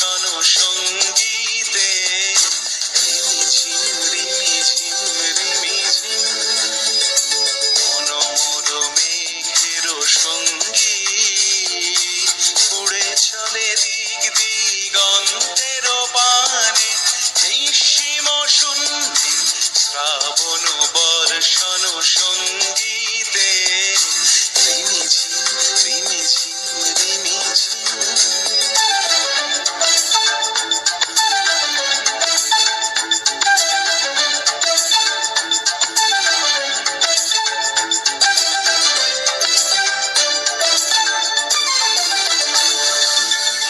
বর্ষণ সঙ্গীতে রিমিঝিম রিমিঝিম রিমিঝিম মনোমর মেঘের সঙ্গীত উড়ে চলে দিক দিগন্তের পানে নিঃসীম শূন্যে শ্রাবণ বর্ষণ সঙ্গীতে রিমিঝিম রিমিঝিম রিমিঝিম।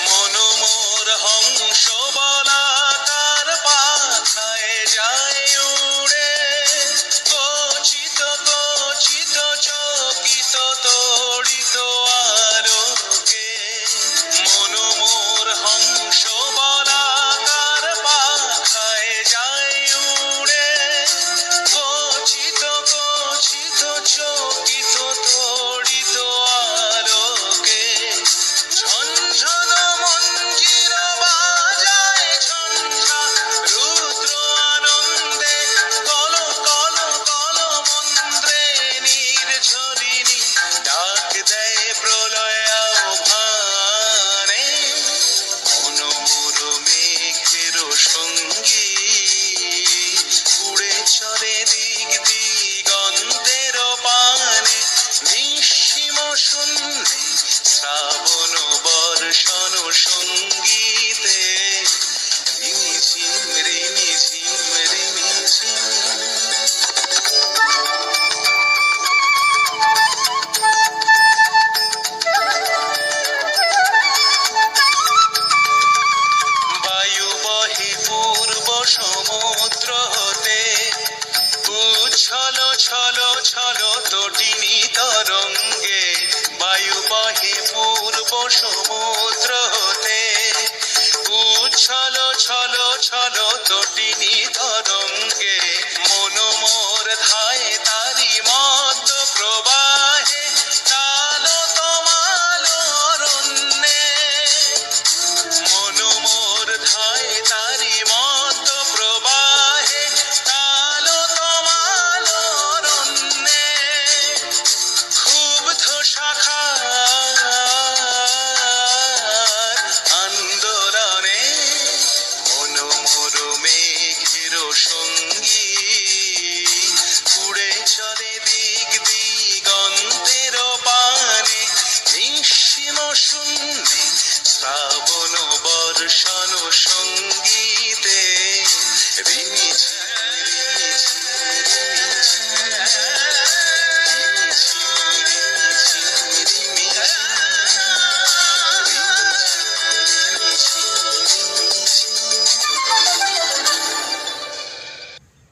মনোমোর হংস বলাকার পাখায় যায় উড়ে কচিত কচিত চকিত তড়িত আলোকে। মনোমোর হংস বলাকার পাখায় যায় উড়ে কচিত কচিত চকিত তড়িত আলোকে। ঝনঝন মঞ্জির বাজায় ঝঞ্ঝা রুদ্র আনন্দে কল কল কল মন্ত্রে নির্ঝরিণী ডাক দেয় প্রলয় আহ্বানে। মনোমর মেঘের সঙ্গীত উড়ে চলে দিক দিগন্তের পানে নিঃসীম শূন্যে শ্রাবণ বর্ষণ সঙ্গীতে রিমিঝিম রিমিঝিম রিমিঝিম। বায়ু বহে পূর্ব সমুদ্র হতে উচ্ছল ছল ছল তটিনী তরঙ্গে। বায়ু বহে পূর্ব সমুদ্র হতে উচ্ছল ছল ছল তটিনী